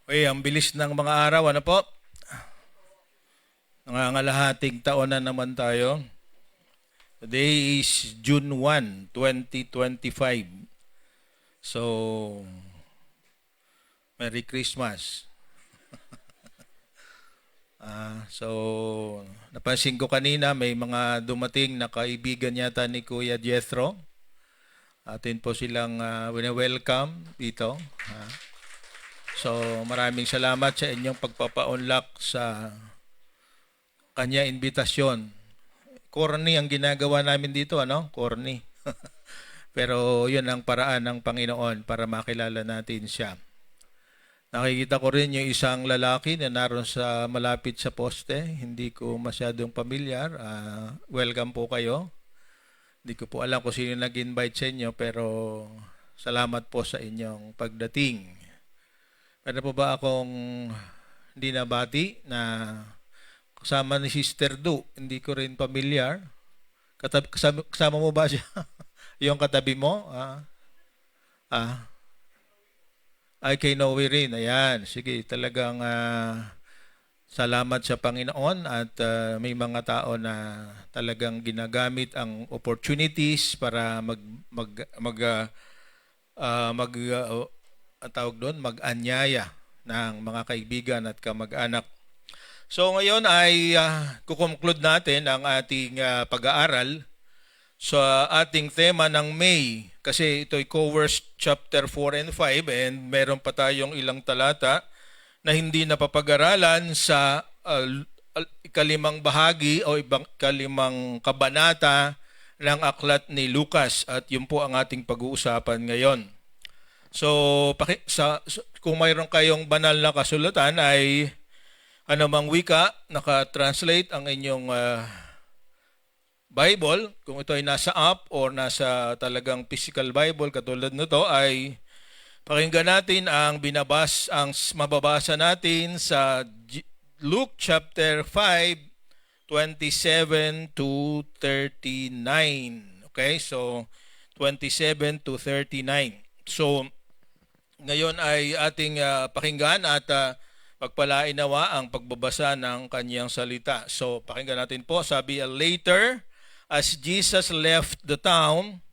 Uy, ang bilis ng mga araw, ano po? Nangangalahating taon na naman tayo. Today is June 1, 2025. So, Merry Christmas. Napansin ko kanina may mga dumating na kaibigan yata ni Kuya Jethro. Atin po silang welcome dito. So, maraming salamat sa inyong pagpapa-unlock sa kanya invitasyon. Corny ang ginagawa namin dito, ano? Corny. Pero yun ang paraan ng Panginoon para makilala natin siya. Nakikita ko rin yung isang lalaki na naroon sa malapit sa poste. Hindi ko masyadong pamilyar. Welcome po kayo. Hindi ko po alam kung sino nag-invite sa inyo, pero salamat po sa inyong pagdating. Pwede po ba akong hindi nabati na kasama ni Sister Du? Hindi ko rin pamilyar. Kasama mo ba siya? Yung katabi mo? Ay, kay Noe rin. Ayan. Sige, talagang salamat sa Panginoon at may mga tao na talagang ginagamit ang opportunities para mag-anyaya ng mga kaibigan at kamag-anak. So ngayon ay kukonclude natin ang ating pag-aaral sa ating tema ng May, kasi ito'y covers chapter 4 and 5 and meron pa tayong ilang talata na hindi napapag-aralan sa ikalimang bahagi o ikalimang kabanata ng aklat ni Lucas, at yun po ang ating pag-uusapan ngayon. So kung mayroon kayong banal na kasulatan ay anumang wika, naka-translate ang inyong Bible. Kung ito ay nasa app or nasa talagang physical Bible katulad nito, ay pakinggan natin ang mababasa natin sa Luke chapter 5, 27 to 39. Okay, so 27 to 39. So ngayon ay ating pakinggan at pagpalain nawa ang pagbabasa ng kanyang salita. So pakinggan natin po. Sabi, later, as Jesus left the town,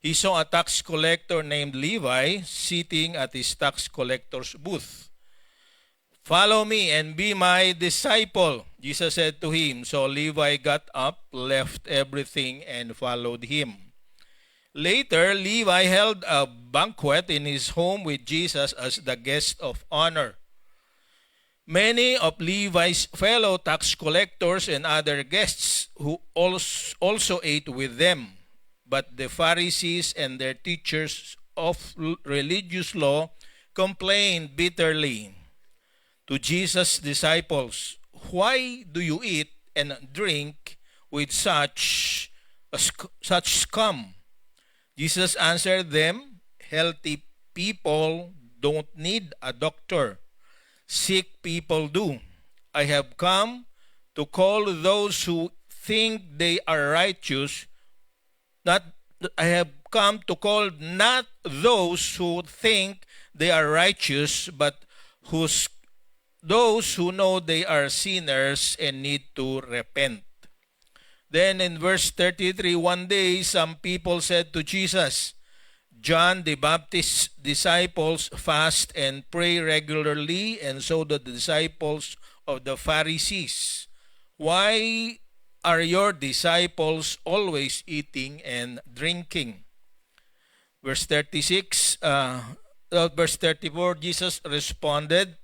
he saw a tax collector named Levi sitting at his tax collector's booth. Follow me and be my disciple, Jesus said to him. So Levi got up, left everything, and followed him. Later, Levi held a banquet in his home with Jesus as the guest of honor. Many of Levi's fellow tax collectors and other guests who also ate with them. But the Pharisees and their teachers of religious law complained bitterly to Jesus' disciples, "Why do you eat and drink with such scum?" Jesus answered them, "Healthy people don't need a doctor. Sick people do. I have come to call those who think they are righteous, I have come to call not those who think they are righteous, but those who know they are sinners and need to repent." Then in verse 33, one day some people said to Jesus, "John the Baptist's disciples fast and pray regularly, and so do the disciples of the Pharisees. Why are your disciples always eating and drinking?" Verse 34, Jesus responded,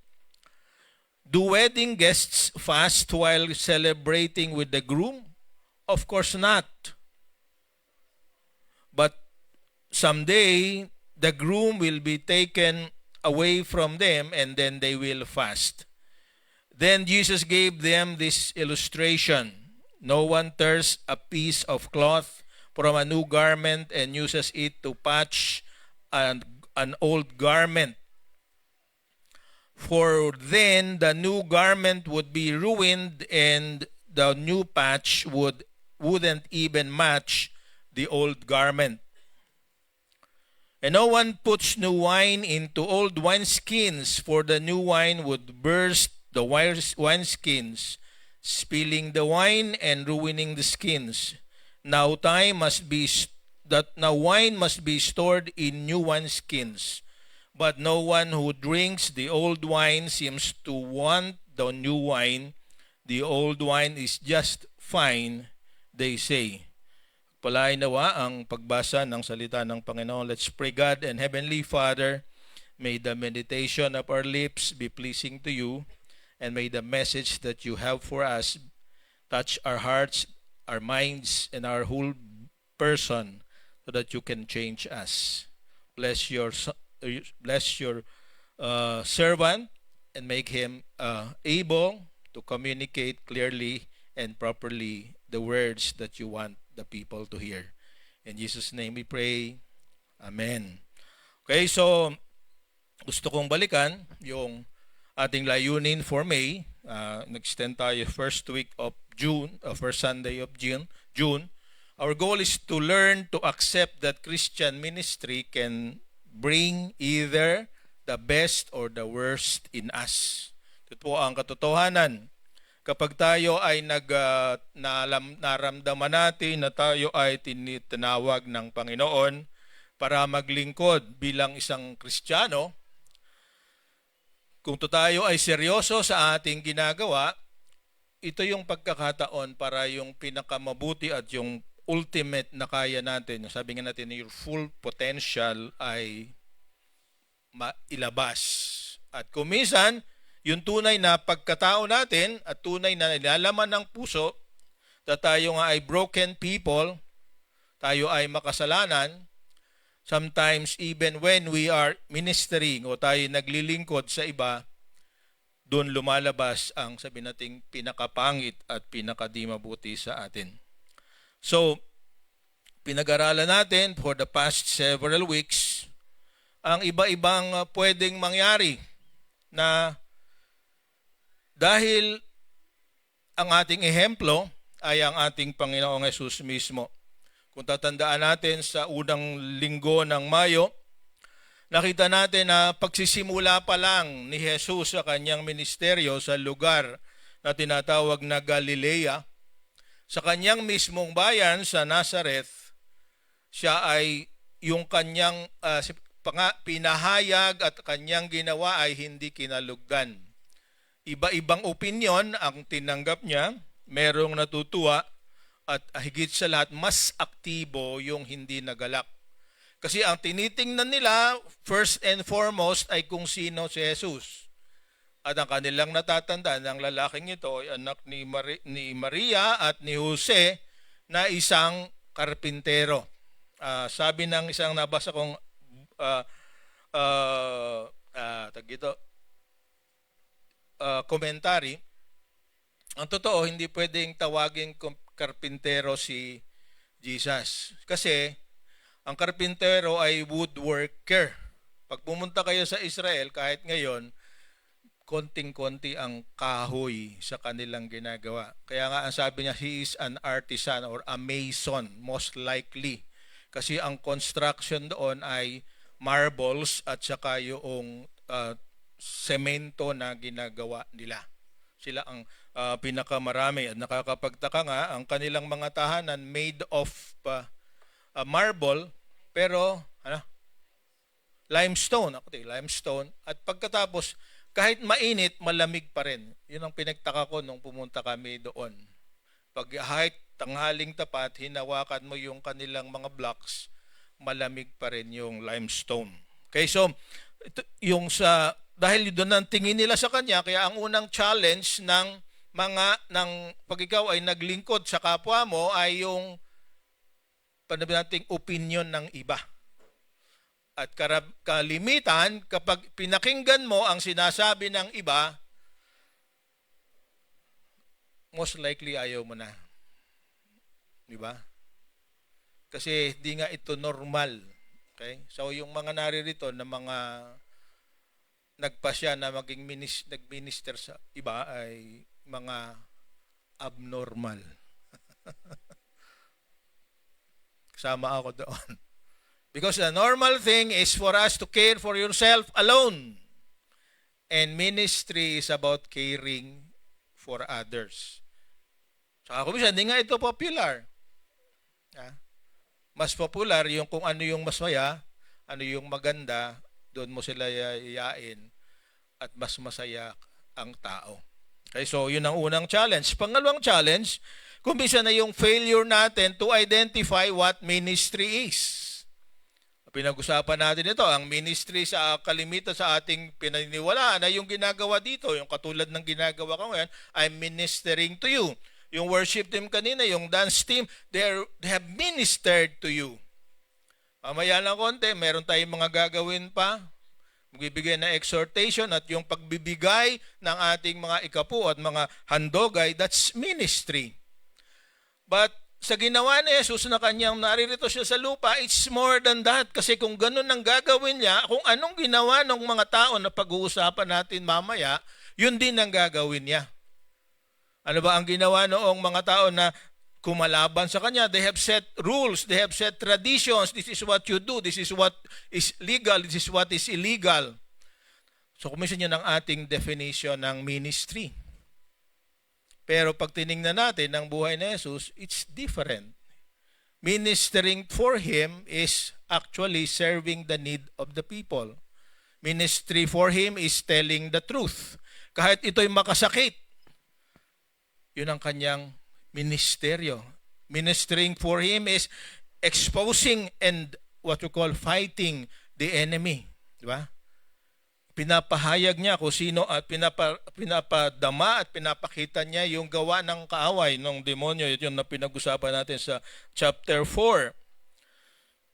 "Do wedding guests fast while celebrating with the groom? Of course not. But someday, the groom will be taken away from them, and then they will fast." Then Jesus gave them this illustration. "No one tears a piece of cloth from a new garment and uses it to patch an old garment. For then the new garment would be ruined, and the new patch wouldn't even match the old garment. And no one puts new wine into old wineskins, for the new wine would burst the wineskins, spilling the wine and ruining the skins. Now wine must be stored in new wineskins. But no one who drinks the old wine seems to want the new wine. The old wine is just fine, they say. Palain nawa ang pagbasa ng salita ng Panginoon. Let's pray. God and Heavenly Father, may the meditation of our lips be pleasing to you, and may the message that you have for us touch our hearts, our minds, and our whole person, so that you can change us. Bless your servant and make him able to communicate clearly and properly the words that you want the people to hear. In Jesus' name we pray. Amen. Okay, so gusto kong balikan yung ating layunin for May. Nag-extend tayo first week of June, first Sunday of June. Our goal is to learn to accept that Christian ministry can bring either the best or the worst in us. Ito po ang katotohanan. Kapag tayo ay naramdaman natin na tayo ay tinawag ng Panginoon para maglingkod bilang isang Kristiyano, kung tayo ay seryoso sa ating ginagawa, ito yung pagkakataon para yung pinakamabuti at yung ultimate na kaya natin, sabi nga natin, your full potential ay mailabas. At kung minsan, yung tunay na pagkatao natin at tunay na nilalaman ng puso na tayo nga ay broken people, tayo ay makasalanan, sometimes even when we are ministering o tayo naglilingkod sa iba, doon lumalabas ang sabi nating pinakapangit at pinakadimabuti sa atin. So, pinag-aralan natin for the past several weeks ang iba-ibang pwedeng mangyari na dahil ang ating ehemplo ay ang ating Panginoong Hesus mismo. Kung tatandaan natin sa unang linggo ng Mayo, nakita natin na pagsisimula pa lang ni Jesus sa kanyang ministeryo sa lugar na tinatawag na Galilea, sa kanyang mismong bayan sa Nazareth, siya ay yung kanyang pinahayag at kanyang ginawa ay hindi kinalugdan. Iba-ibang opinyon ang tinanggap niya, merong natutuwa, at higit sa lahat, mas aktibo yung hindi nagalak. Kasi ang tinitingnan nila, first and foremost, ay kung sino si Jesus. At ang kanilang natatandaan, ang lalaking ito ay anak ni Maria at ni Jose na isang karpintero. Sabi ng isang nabasa kong komentary, ang totoo, hindi pwedeng tawagin karpintero si Jesus. Kasi ang karpintero ay woodworker. Pag pumunta kayo sa Israel, kahit ngayon, konting-konti ang kahoy sa kanilang ginagawa. Kaya nga ang sabi niya, he is an artisan or a mason, most likely. Kasi ang construction doon ay marbles at saka yung semento na ginagawa nila. Sila ang pinakamarami. At nakakapagtaka nga, ang kanilang mga tahanan made of marble, pero limestone. Limestone. At pagkatapos, kahit mainit, malamig pa rin. Yun ang pinagtaka ko nung pumunta kami doon. Pag tanghaling tapat, hinawakan mo yung kanilang mga blocks, malamig pa rin yung limestone. Okay, so dahil doon ang tingin nila sa kanya, kaya ang unang challenge ng pag ikaw ay naglingkod sa kapwa mo ay yung nating opinion ng iba. At kalimitan, kapag pinakinggan mo ang sinasabi ng iba, most likely ayaw mo na. Di ba? Kasi di nga ito normal. Okay? So yung mga naririto na mga nagpasya na maging nagminister sa iba ay mga abnormal. Kasama ako doon. Because the normal thing is for us to care for yourself alone. And ministry is about caring for others. Saka kung minsan, hindi nga ito popular. Mas popular yung kung ano yung masaya, ano yung maganda, doon mo sila yayain at mas masaya ang tao. Okay, so yun ang unang challenge. Pangalawang challenge, kumpisa na yung failure natin to identify what ministry is. Pinag-usapan natin ito, ang ministry sa kalimitan sa ating pinaniniwalaan na yung ginagawa dito, yung katulad ng ginagawa ko ngayon, I'm ministering to you. Yung worship team kanina, yung dance team, they have ministered to you. Mamaya lang konti, meron tayong mga gagawin pa. Magbibigay ng exhortation at yung pagbibigay ng ating mga ikapu at mga handogay, that's ministry. But sa ginawa ni Jesus na kanyang naririto siya sa lupa, it's more than that. Kasi kung ganun ang gagawin niya, kung anong ginawa ng mga tao na pag-uusapan natin mamaya, yun din ang gagawin niya. Ano ba ang ginawa noong mga tao na kumalaban sa kanya? They have set rules, they have set traditions. This is what you do, this is what is legal, this is what is illegal. So kumisan yun ang ating definition ng ministry. Pero pag tinignan natin ang buhay ni Jesus, it's different. Ministering for Him is actually serving the need of the people. Ministry for Him is telling the truth. Kahit ito'y makasakit, yun ang kanyang ministeryo. Ministering for Him is exposing and what we call fighting the enemy. Di ba? Pinapahayag niya kung sino at pinapadama at pinapakita niya yung gawa ng kaaway ng demonyo. Yun na pinag-usapan natin sa chapter 4.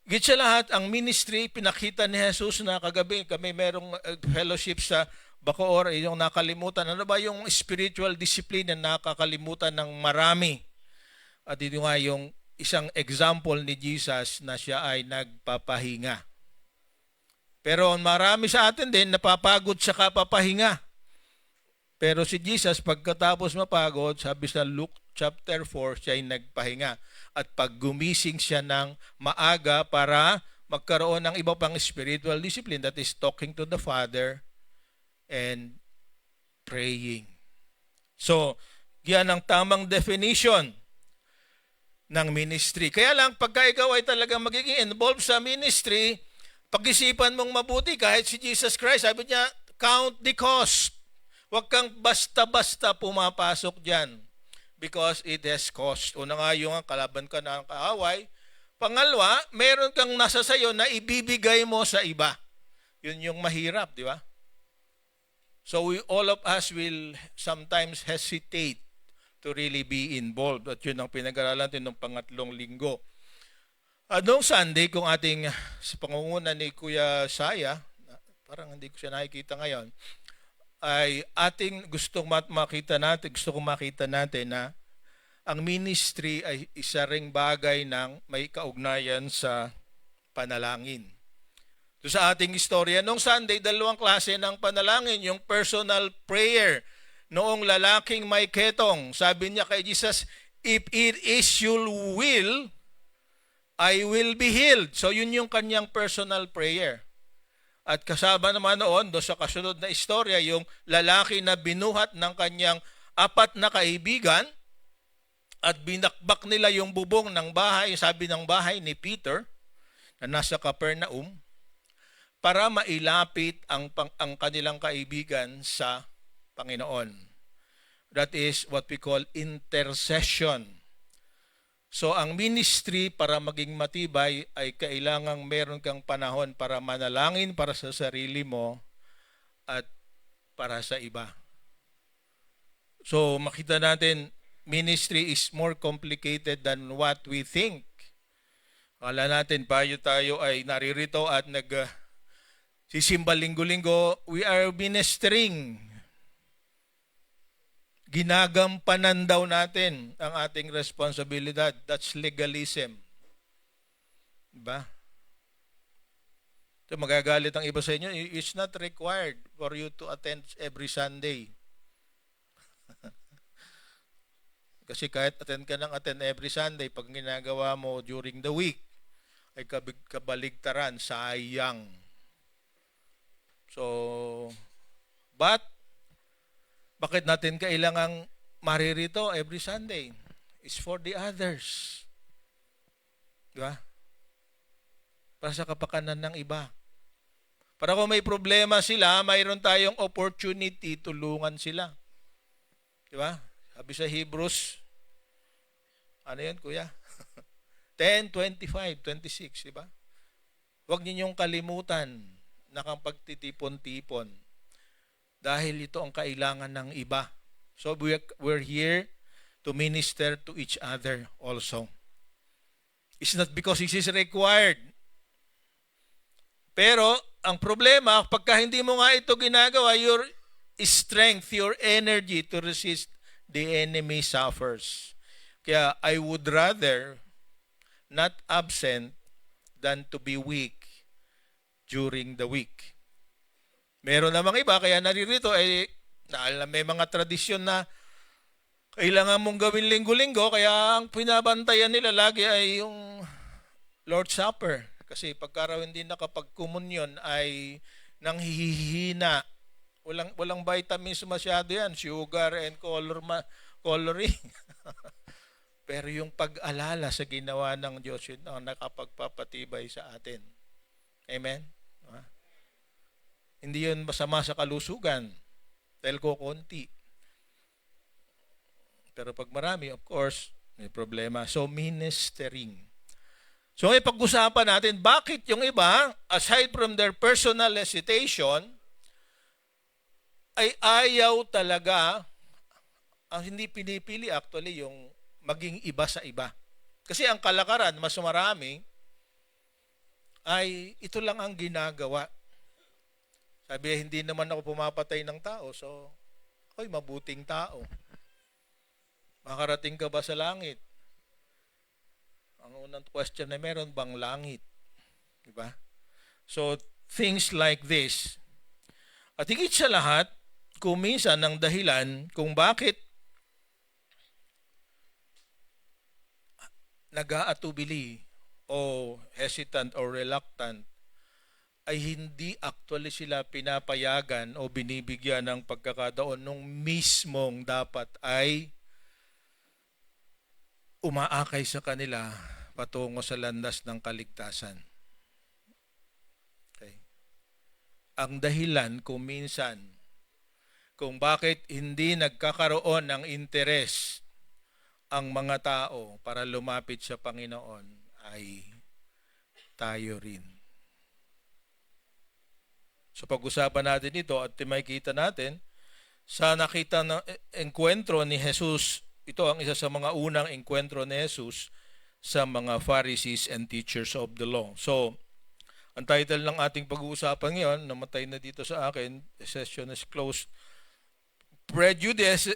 Git sa lahat, ang ministry, pinakita ni Jesus na kagabi, kami merong fellowship sa Bacoor, yung nakalimutan. Ano ba yung spiritual discipline na nakakalimutan ng marami? At ito nga yung isang example ni Jesus na siya ay nagpapahinga. Pero marami sa atin din napapagod sa kapapahinga. Pero si Jesus pagkatapos mapagod, sabi sa Luke chapter 4, siya ay nagpahinga. At pag gumising siya ng maaga para magkaroon ng iba pang spiritual discipline, that is talking to the Father and praying. So, yan ang tamang definition ng ministry. Kaya lang, pagka ikaw ay talagang magiging involved sa ministry, pag-isipan mong mabuti, kahit si Jesus Christ, sabi niya, count the cost. Huwag kang basta-basta pumapasok dyan because it has cost. Una nga yung kalaban ka ng kaaway. Pangalawa, meron kang nasa sayo na ibibigay mo sa iba. Yun yung mahirap, di ba? So all of us will sometimes hesitate to really be involved. At yun ang pinag-aralan natin ng pangatlong linggo. Noong Sunday, kung ating sa pangunguna ni Kuya Saya, parang hindi ko siya nakikita ngayon, ay ating gusto kong makita natin na ang ministry ay isa ring bagay ng may kaugnayan sa panalangin. So sa ating istorya, noong Sunday, dalawang klase ng panalangin, yung personal prayer. Noong lalaking may ketong, sabi niya kay Jesus, if it is your will, I will be healed. So yun yung kanyang personal prayer. At kasama naman noon, do sa kasunod na istorya, yung lalaki na binuhat ng kanyang 4 na kaibigan at binakbak nila yung bubong ng bahay, sabi ng bahay ni Peter, na nasa Capernaum, para mailapit ang kanilang kaibigan sa Panginoon. That is what we call intercession. So ang ministry para maging matibay ay kailangang meron kang panahon para manalangin para sa sarili mo at para sa iba. So makita natin, ministry is more complicated than what we think. Akala natin tayo ay naririto at sisimba linggo-linggo, we are ministering. Ginagampanan daw natin ang ating responsibilidad. That's legalism. Diba? So magagalit ang iba sa inyo, it's not required for you to attend every Sunday. Kasi kahit attend ka ng attend every Sunday, pag ginagawa mo during the week, ay kabaligtaran, sayang. So, bakit natin kailangang maririto every Sunday? It's for the others. Di ba? Para sa kapakanan ng iba. Para kung may problema sila, mayroon tayong opportunity, tulungan sila. Di ba? Sabi sa Hebrews, ano yan, kuya? 10, 25, 26, di ba? Huwag ninyong kalimutan na kang pagtitipon-tipon dahil ito ang kailangan ng iba. So we're here to minister to each other also. It's not because this is required. Pero ang problema, pagka hindi mo nga ito ginagawa, your strength, your energy to resist the enemy suffers. Kaya I would rather not absent than to be weak during the week. Meron namang iba, kaya naririto, may mga tradisyon na kailangan mong gawin linggo-linggo, kaya ang pinabantayan nila lagi ay yung Lord's Supper. Kasi pagka raw hindi nakapag-communion ay nanghihina. Walang vitamins masyado yan, sugar and coloring. Pero yung pag-alala sa ginawa ng Diyos, yun ang nakapagpapatibay sa atin. Amen? Hindi yun masama sa kalusugan dahil kukunti. Pero pag marami, of course, may problema. So, ministering. So, ipag-usapan natin, bakit yung iba, aside from their personal hesitation, ay ayaw talaga, ang hindi pinipili actually, yung maging iba sa iba. Kasi ang kalakaran, mas marami, ay ito lang ang ginagawa. Sabi, hindi naman ako pumapatay ng tao, so ako'y mabuting tao. Makarating ka ba sa langit? Ang unang question na meron bang langit? Diba? So, things like this. At higit sa lahat, kung minsan ang dahilan kung bakit nag-aatubili o hesitant or reluctant ay hindi actually sila pinapayagan o binibigyan ng pagkakataon nung mismong dapat ay umaakay sa kanila patungo sa landas ng kaligtasan. Okay. Ang dahilan kung minsan kung bakit hindi nagkakaroon ng interes ang mga tao para lumapit sa Panginoon ay tayo rin. So pag-usapan natin ito at makikita natin sa nakita ng enkwentro ni Jesus, ito ang isa sa mga unang enkwentro ni Jesus sa mga Pharisees and teachers of the law. So, ang title ng ating pag-uusapan ngayon, namatay na dito sa akin, the session is closed, Prejudices,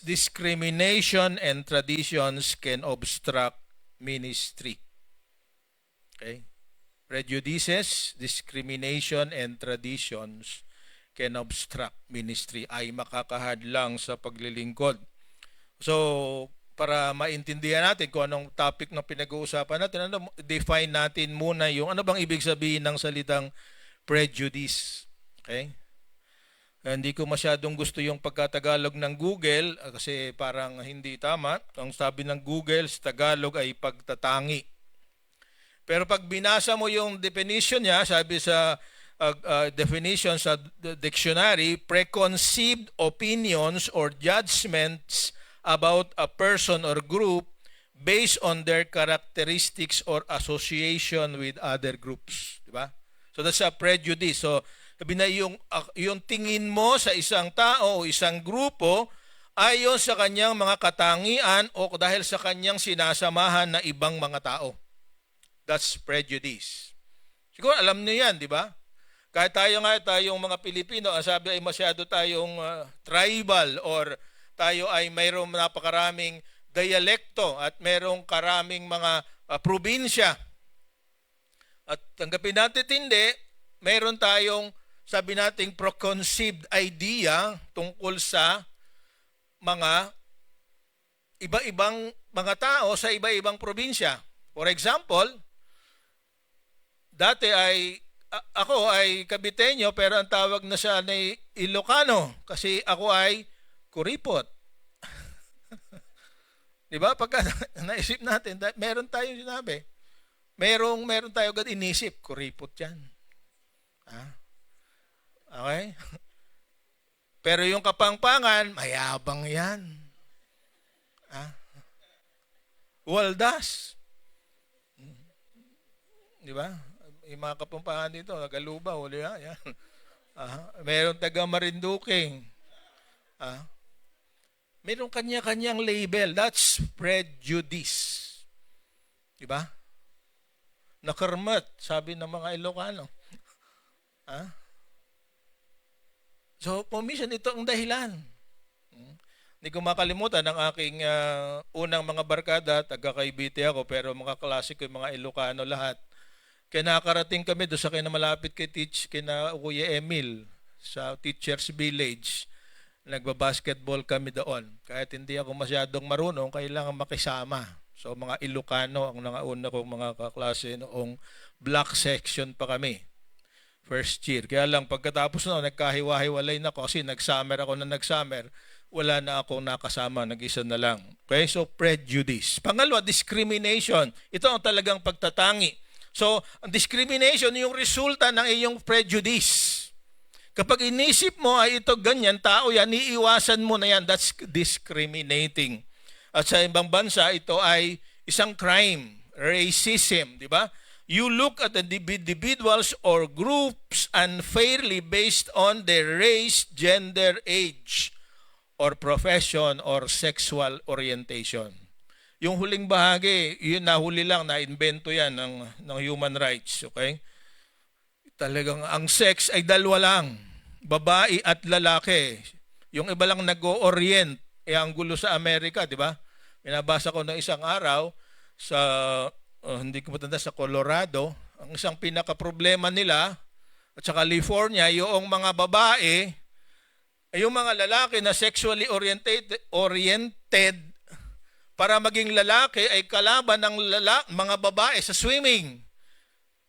discrimination, and traditions can obstruct ministry. Okay? Prejudices, discrimination, and traditions can obstruct ministry, ay makakahadlang sa paglilingkod. So, para maintindihan natin kung anong topic na pinag-uusapan natin, define natin muna yung ano bang ibig sabihin ng salitang prejudice. Okay? Hindi ko masyadong gusto yung pagkatagalog ng Google kasi parang hindi tama. Ang sabi ng Google sa Tagalog ay pagtatangi. Pero pag binasa mo yung definition niya, sabi sa definition sa dictionary, preconceived opinions or judgments about a person or group based on their characteristics or association with other groups. Diba? So that's a prejudice. So sabi na yung tingin mo sa isang tao o isang grupo ayon sa kanyang mga katangian o dahil sa kanyang sinasamahan na ibang mga tao. That's prejudice. Siguro alam niyo yan, di ba? Kahit tayong mga Pilipino, ang sabi ay masyado tayong tribal or tayo ay mayroong napakaraming dialekto at mayroong karaming mga probinsya. At tanggapin natin hindi, mayroon tayong sabi nating preconceived idea tungkol sa mga iba-ibang mga tao sa iba-ibang probinsya. For example, dati ay ako ay Caviteño pero ang tawag na siya ay Ilocano kasi ako ay kuripot. Di ba? Pagka naisip natin, meron tayong sinabi. Meron tayo agad inisip, kuripot yan. Okay? Pero yung Kapampangan, mayabang yan. Waldas. Di ba? Yung mga Kapampangan dito, Galuba, huli yan. Meron taga Marinduque. Meron kanya-kanyang label. That's prejudice. Di ba? Nakarmat, sabi ng mga Ilocano. So, minsan ito ang dahilan. Hindi ko makalimutan ang aking unang mga barkada, taga-Cavite ako, pero mga klase ko yung mga Ilocano lahat. Kaya nakarating kami doon sa kinamalapit kina Kuya Emil sa Teachers Village. Nagbabasketball kami doon. Kahit hindi ako masyadong marunong, kailangan makisama. So mga Ilocano ang nangauna kong mga kaklase noong black section pa kami. First year. Kaya lang pagkatapos na nagkahiwa-hiwalay na ako kasi nag-summer ako na nag-summer, wala na akong nakasama, nag-isa na lang. Okay? So prejudice. Pangalawa, discrimination. Ito ang talagang pagtatangi. So, ang discrimination yung resulta ng iyong prejudice. Kapag inisip mo ay ito ganyan, tao yan, iiwasan mo na yan. That's discriminating. At sa ibang bansa, ito ay isang crime, racism, di ba? You look at the individuals or groups unfairly based on their race, gender, age, or profession, or sexual orientation. Yung huling bahagi, yun nahuli lang, na-invento yan ng human rights, okay? Talagang ang sex ay dalawa lang, babae at lalaki. Yung iba lang nag-o-orient, ang gulo sa Amerika, di ba? Binabasa ko na isang araw sa, hindi ko matanda, sa Colorado, ang isang pinaka-problema nila, at sa California, yung mga babae, ay yung mga lalaki na sexually oriented para maging lalaki ay kalaban ng mga babae sa swimming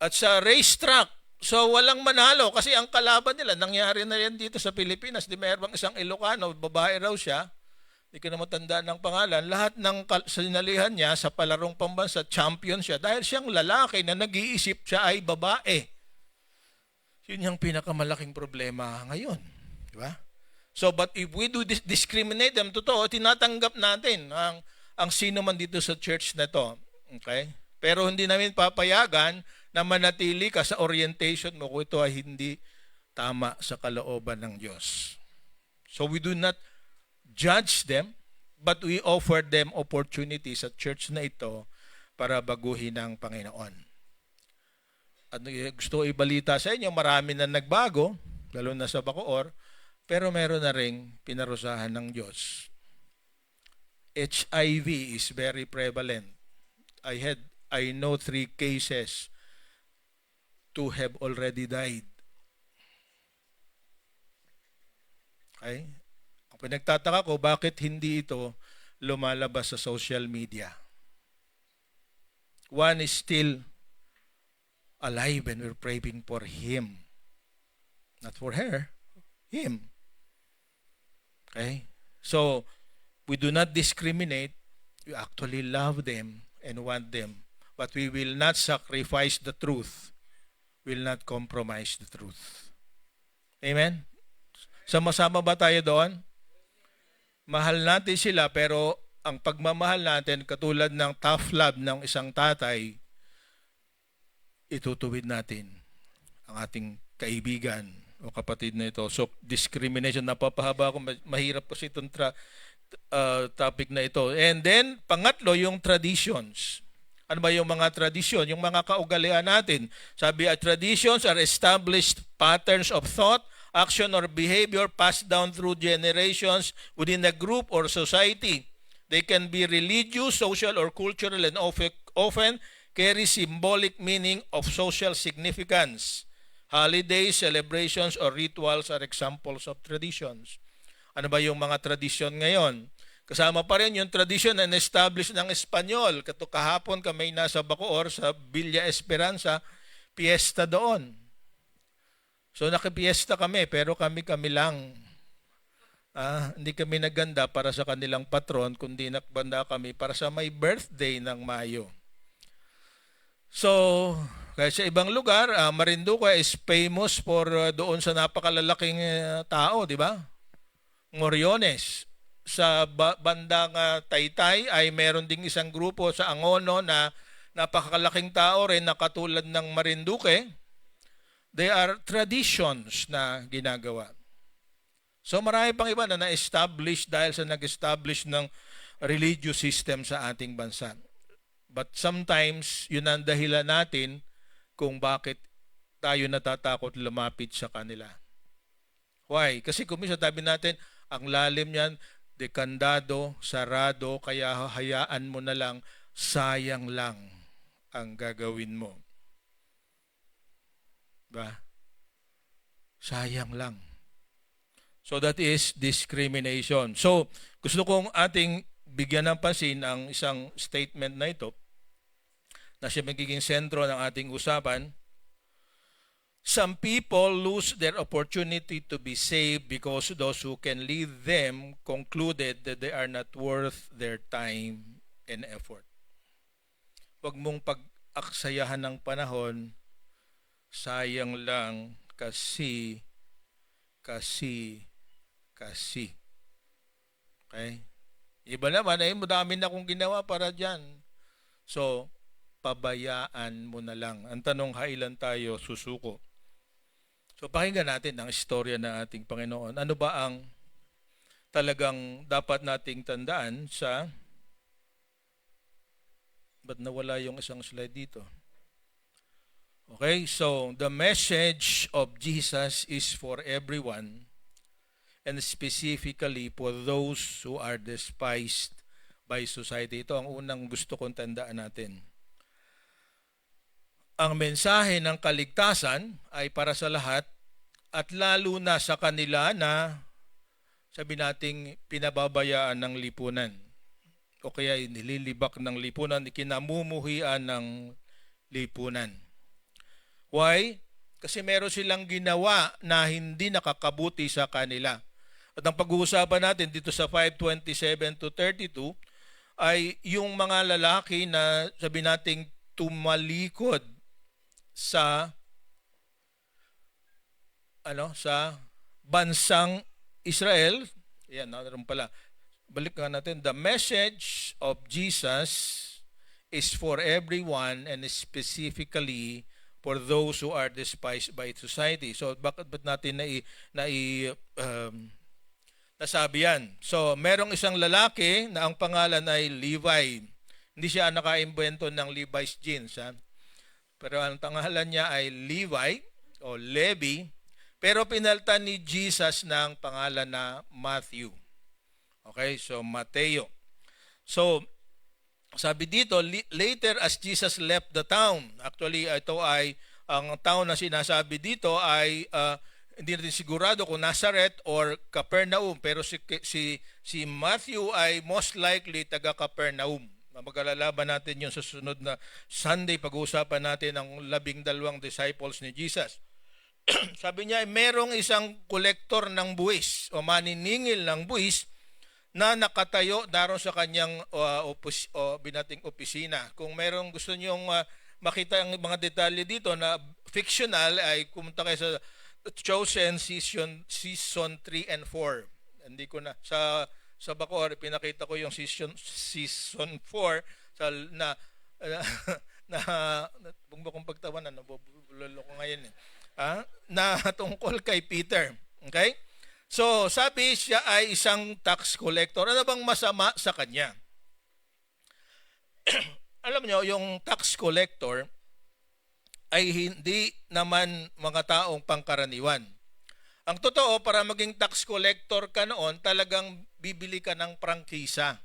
at sa racetrack. So walang manalo kasi ang kalaban nila, nangyari na yan dito sa Pilipinas. Di mayroong isang Ilocano, babae raw siya, hindi ko na matandaan ng pangalan, lahat ng sinalihan niya sa palarong pambansa, champion siya dahil siyang lalaki na nag-iisip siya ay babae. Yun yung pinakamalaking problema ngayon. Di ba? So but if we do discriminate them, totoo, tinatanggap natin ang sino man dito sa church na to. Okay? Pero hindi namin papayagan na manatili ka sa orientation mo kung ito ay hindi tama sa kalooban ng Diyos. So we do not judge them, but we offer them opportunities sa church na ito para baguhin ang Panginoon. At gusto ko ibalita sa inyo, marami na nagbago, lalo na sa Bacoor, pero meron na ring pinarusahan ng Diyos. HIV is very prevalent. I know 3 cases. 2 have already died. Okay? Ang pinagtataka ko, bakit hindi ito lumalabas sa social media? One is still alive and we're praying for him. Not for her, him. Okay? So, we do not discriminate. We actually love them and want them. But we will not sacrifice the truth. We will not compromise the truth. Amen? Sama-sama ba tayo doon? Mahal natin sila, pero ang pagmamahal natin, katulad ng tough love ng isang tatay, itutuwid natin ang ating kaibigan o kapatid na ito. So, discrimination, napapahaba ako, mahirap kasi itong topic na ito. And then, pangatlo, yung traditions. Ano ba yung mga tradisyon? Yung mga kaugalian natin. Sabi, traditions are established patterns of thought, action, or behavior passed down through generations within a group or society. They can be religious, social, or cultural, and often carry symbolic meaning of social significance. Holidays, celebrations, or rituals are examples of traditions. Ano ba yung mga tradisyon ngayon? Kasama pa rin yung tradition na establish ng Espanyol. Kahapon kami nasa Bacoor sa Villa Esperanza, piyesta doon. So nakipiesta kami, pero kami lang. Hindi kami naganda para sa kanilang patron, kundi nakbanda kami para sa may birthday ng Mayo. So, kaya sa ibang lugar, Marinduque is famous for doon sa napakalalaking tao, di ba? Moriones. Sa bandang Taytay ay meron ding isang grupo sa Angono na napakalaking tao rin na katulad ng Marinduque. They are traditions na ginagawa. So marami pang iba na na-establish dahil sa nag-establish ng religious system sa ating bansa. But sometimes, yun ang dahilan natin kung bakit tayo natatakot lumapit sa kanila. Why? Kasi kung minsan sabi natin, ang lalim niyan, dekandado, sarado, kaya hayaan mo na lang, sayang lang ang gagawin mo. Ba? Sayang lang. So that is discrimination. So gusto kong ating bigyan ng pansin ang isang statement na ito na siya magiging sentro ng ating usapan. Some people lose their opportunity to be saved because those who can lead them concluded that they are not worth their time and effort. Huwag mong pag-aksayahan ng panahon, sayang lang kasi. Okay? Iba naman, madami na akong ginawa para dyan. So, pabayaan mo na lang. Ang tanong, kailan tayo susuko? So, pakinggan natin ang istorya ng ating Panginoon. Ano ba ang talagang dapat nating tandaan sa... Ba't nawala yung isang slide dito? Okay, so the message of Jesus is for everyone and specifically for those who are despised by society. Ito ang unang gusto kong tandaan natin. Ang mensahe ng kaligtasan ay para sa lahat at lalo na sa kanila na sabi nating pinababayaan ng lipunan o kaya nililibak ng lipunan, kinamumuhian ng lipunan. Why? Kasi meron silang ginawa na hindi nakakabuti sa kanila. At ang pag-uusapan natin dito sa 5:27 to 32 ay yung mga lalaki na sabi nating tumalikod sa sa bansang Israel. Yan, naroon pala. Balik nga natin. The message of Jesus is for everyone and specifically for those who are despised by society. So bakit natin nasabi yan? So merong isang lalaki na ang pangalan ay Levi. Hindi siya nakaimbento ng Levi's jeans. Pero ang pangalan niya ay Levi o Levi. Pero pinalitan ni Jesus ng pangalan na Matthew. Okay, so Mateo. So sabi dito, later as Jesus left the town, actually ito ay, ang town na sinasabi dito ay, hindi natin sigurado kung Nazareth or Capernaum, pero si Matthew ay most likely taga Capernaum. Mag-alalaban natin yun sa sunod na Sunday, pag-uusapan natin ang 12 disciples ni Jesus. Sabi niya, merong isang kolektor ng buwis o maniningil ng buwis na nakatayo daron sa kanyang binating opisina. Kung merong gusto niyong makita ang mga detalye dito na fictional, ay pumunta kayo sa Chosen season 3 and 4. Hindi ko na sa Bacoor pinakita ko yung season 4 sa kung bakong pagtawanan nabubulol ko ngayon na tungkol kay Peter. Okay? So, sabi siya ay isang tax collector. Ano bang masama sa kanya? Alam nyo, yung tax collector ay hindi naman mga taong pangkaraniwan. Ang totoo, para maging tax collector ka noon, talagang bibili ka ng prangkisa.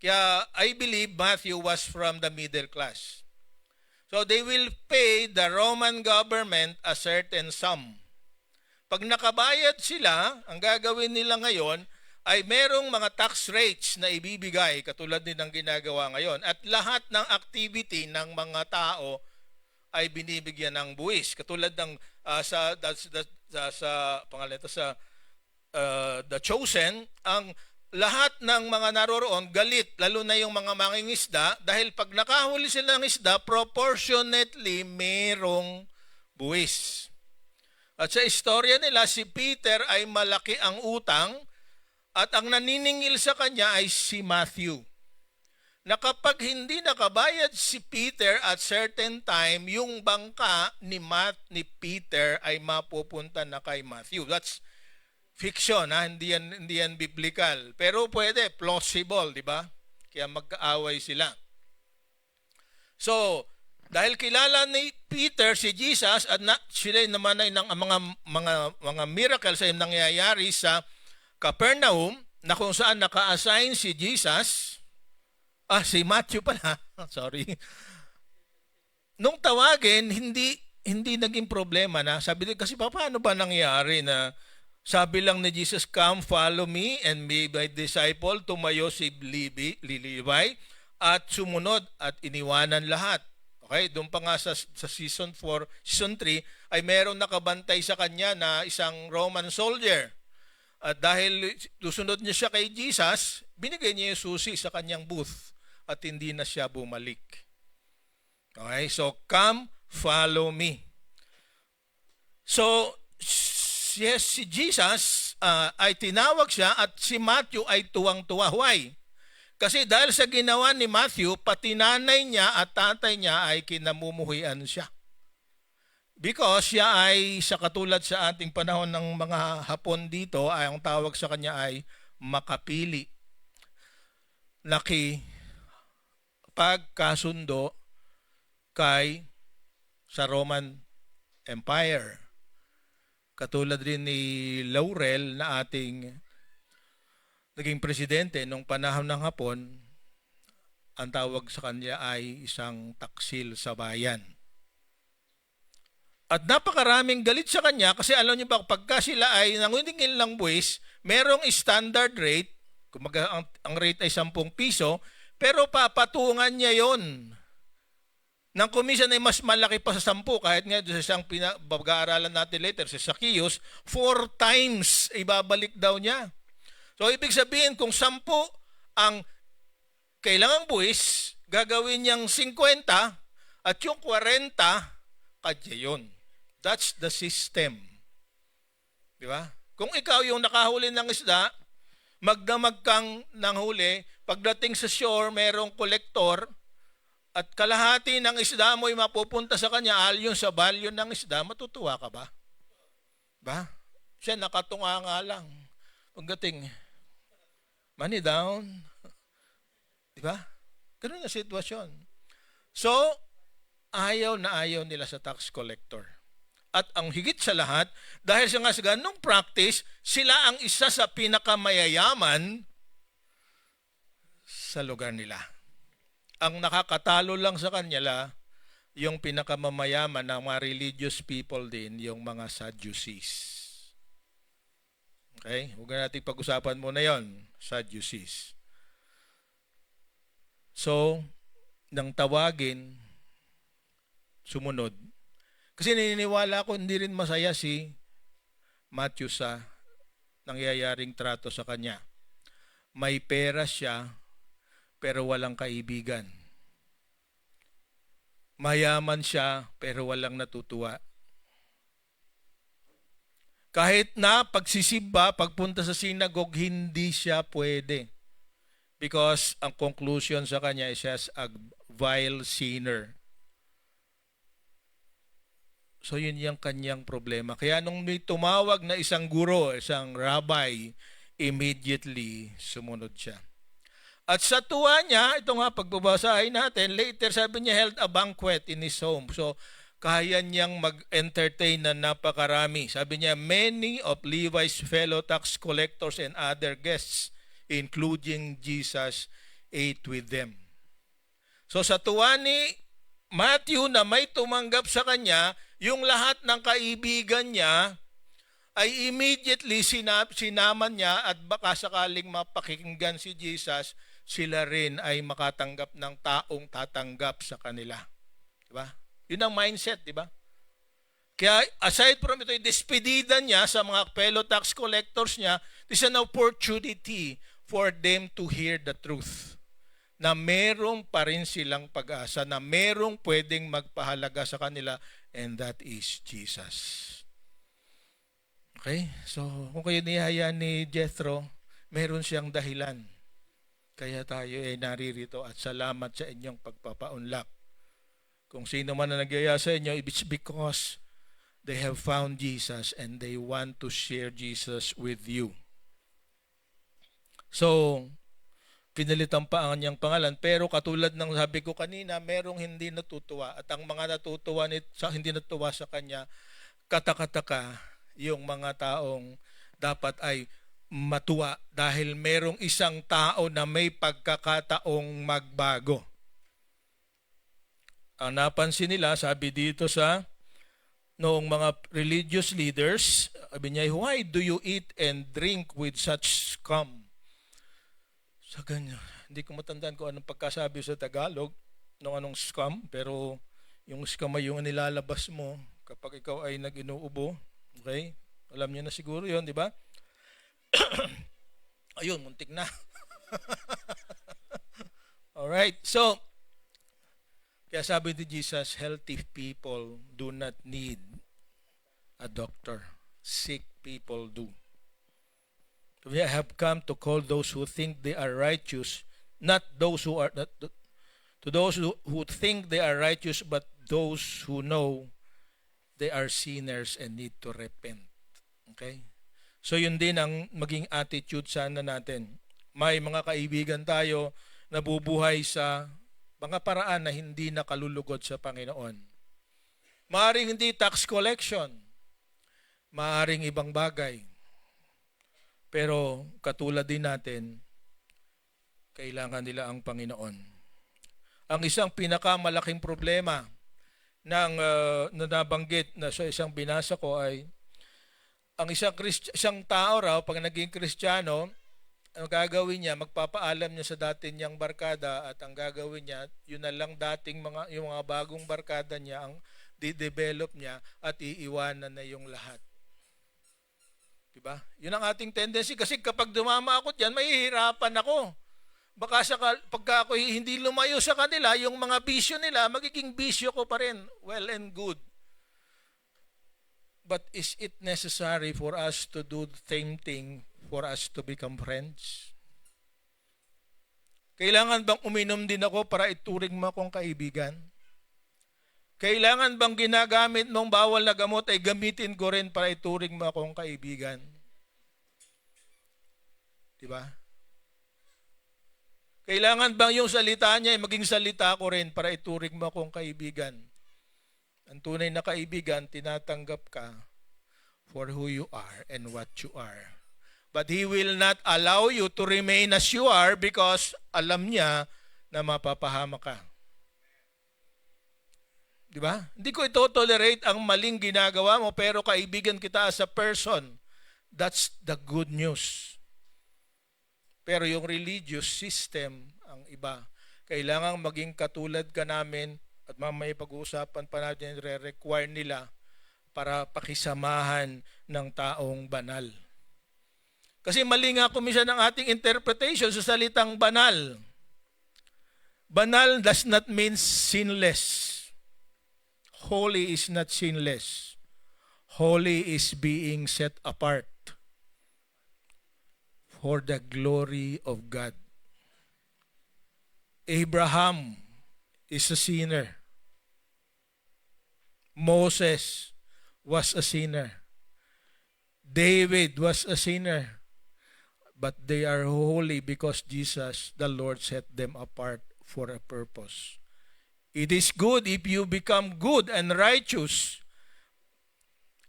Kaya I believe Matthew was from the middle class. So they will pay the Roman government a certain sum. Pag nakabayad sila, ang gagawin nila ngayon ay merong mga tax rates na ibibigay katulad din ng ginagawa ngayon. At lahat ng activity ng mga tao ay binibigyan ng buwis. Katulad ng sa pangalan ito, sa The Chosen, ang lahat ng mga naroroon galit, lalo na yung mga mangingisda, dahil pag nakahuli sila ng isda, proportionately merong buwis. At sa istorya nila, si Peter ay malaki ang utang at ang naniningil sa kanya ay si Matthew. Na kapag hindi nakabayad si Peter at certain time, yung bangka ni Peter ay mapupunta na kay Matthew. That's fiction, ha? Hindi yan biblical. Pero pwede, plausible, di ba? Kaya magkaaway sila. So, dahil kilala ni Peter si Jesus at sila naman ay ng mga miracles ay nangyayari sa Capernaum na kung saan naka-assign si Jesus, si Matthew pala, sorry. Nung tawagin, hindi naging problema na. Sabi din, kasi paano ba nangyari na sabi lang ni Jesus, "Come, follow me and be my disciple," tumayo si Levi at sumunod at iniwanan lahat. Okay, doon pa nga sa season 4, season 3, ay meron nakabantay sa kanya na isang Roman soldier. At dahil susunod niya siya kay Jesus, binigay niya yung susi sa kanyang booth at hindi na siya bumalik. Okay, so come, follow me. So, yes, si Jesus ay tinawag siya at si Matthew ay tuwang-tuwa. Why? Kasi dahil sa ginawa ni Matthew, pati nanay niya at tatay niya ay kinamumuhian siya. Because siya ay, sa katulad sa ating panahon ng mga Hapon dito, ay ang tawag sa kanya ay makapili. Pagkasundo sa Roman Empire. Katulad rin ni Laurel na ating naging presidente nung panahon ng Hapon, ang tawag sa kanya ay isang taksil sa bayan. At napakaraming galit sa kanya kasi alam niyo ba, pagka sila ay nanguningil ng buwis, merong standard rate, kumaga ang rate ay 10 piso, pero papatungan niya yon ng komisyon ay mas malaki pa sa 10, kahit nga sa isang pag-aaralan natin later, sa Zacchaeus, 4 times ibabalik daw niya. So, ibig sabihin, kung 10 ang kailangang buwis, gagawin niyang 50 at yung 40, kadya yun. That's the system. Di ba? Kung ikaw yung nakahuli ng isda, magdamag kang ng huli, pagdating sa shore, merong kolektor, at kalahati ng isda mo ay mapupunta sa kanya, alyon sa value ng isda, matutuwa ka ba? Ba? Siya nakatunga nga lang. Pagdating, money down. Di ba? Ganun na sitwasyon. So, ayaw na ayaw nila sa tax collector. At ang higit sa lahat, dahil sa ganung practice, sila ang isa sa pinakamayayaman sa lugar nila. Ang nakakatalo lang sa kanila, yung pinakamamayaman ng mga religious people din, yung mga Sadducees. Okay? Huwag natin pag-usapan muna yon, Sadducees. So, nang tawagin, sumunod. Kasi naniniwala ko, hindi rin masaya si Matthew sa nangyayaring trato sa kanya. May pera siya, pero walang kaibigan. Mayaman siya, pero walang natutuwa. Kahit na pagsisimba, pagpunta sa synagogue, hindi siya pwede. Because ang conclusion sa kanya is as a vile sinner. So yun yung kanyang problema. Kaya nung may tumawag na isang guro, isang rabbi, immediately sumunod siya. At sa tuwa niya, ito nga pagbabasahin natin, later sabi niya held a banquet in his home. So kaya niyang mag-entertain na napakarami. Sabi niya, many of Levi's fellow tax collectors and other guests, including Jesus, ate with them. So sa tuwa ni Matthew na may tumanggap sa kanya, yung lahat ng kaibigan niya ay immediately sinaman niya at baka sakaling mapakinggan si Jesus, sila rin ay makatanggap ng taong tatanggap sa kanila. Diba? Yun ang mindset, di ba? Kaya aside from ito, despedida niya sa mga fellow tax collectors niya, this is an opportunity for them to hear the truth. Na merong pa rin silang pag-asa, na merong pwedeng magpahalaga sa kanila, and that is Jesus. Okay? So, kung kayo niyaya ni Jethro, meron siyang dahilan. Kaya tayo ay naririto at salamat sa inyong pagpapaunlak. Kung sino man na nagyaya sa inyo, it's because they have found Jesus and they want to share Jesus with you. So, pinalitan pa ang kanyang pangalan. Pero katulad ng sabi ko kanina, merong hindi natutuwa. At ang mga natutuwa hindi natutuwa sa kanya, katakataka yung mga taong dapat ay matuwa dahil merong isang tao na may pagkakataong magbago. Ang napansin nila, sabi dito sa noong mga religious leaders, sabi niya, why do you eat and drink with such scum? Sa ganyan, hindi ko matandaan kung anong pagkasabi sa Tagalog ng anong scum, pero yung scum ay yung nilalabas mo kapag ikaw ay nag-inuubo. Okay? Alam niyo na siguro yun, di ba? Ayun, muntik na. Alright, so, kaya sabi ni Jesus, healthy people do not need a doctor. Sick people do. We have come to call those who think they are righteous, not those who are not to those who think they are righteous, but those who know they are sinners and need to repent. Okay? So yun din ang maging attitude sana natin. May mga kaibigan tayo na bubuhay sa mga paraan na hindi nakalulugod sa Panginoon. Maaring hindi tax collection, maaring ibang bagay. Pero katulad din natin, kailangan nila ang Panginoon. Ang isang pinakamalaking problema ng nabanggit na sa isang binasa ko ay ang isang tao raw pag naging Kristiyano, ang gagawin niya, magpapaalam niya sa dati niyang barkada at ang gagawin niya, yun na lang dating yung mga bagong barkada niya ang di-develop niya at iiwanan na yung lahat. Diba? Yun ang ating tendency kasi kapag dumama ako diyan, mahihirapan ako. Baka pagka ako hindi lumayo sa kanila, yung mga bisyo nila, magiging bisyo ko pa rin. Well and good. But is it necessary for us to do the same thing for us to become friends? Kailangan bang uminom din ako para ituring mo akong kaibigan? Kailangan bang ginagamit mong bawal na gamot ay gamitin ko rin para ituring mo akong kaibigan? Diba? Kailangan bang yung salita niya ay maging salita ko rin para ituring mo akong kaibigan? Ang tunay na kaibigan, tinatanggap ka for who you are and what you are. But He will not allow you to remain as you are because alam niya na mapapahama ka. Diba? Hindi ko ito-tolerate ang maling ginagawa mo pero kaibigan kita as a person. That's the good news. Pero yung religious system, ang iba, kailangang maging katulad ka namin at mamaya pag-uusapan pa natin, re-require nila para pakisamahan ng taong banal. Kasi mali nga kumisyon ng ating interpretation sa salitang banal. Banal does not mean sinless. Holy is not sinless. Holy is being set apart for the glory of God. Abraham is a sinner. Moses was a sinner. David was a sinner. But they are holy because Jesus, the Lord, set them apart for a purpose. It is good if you become good and righteous.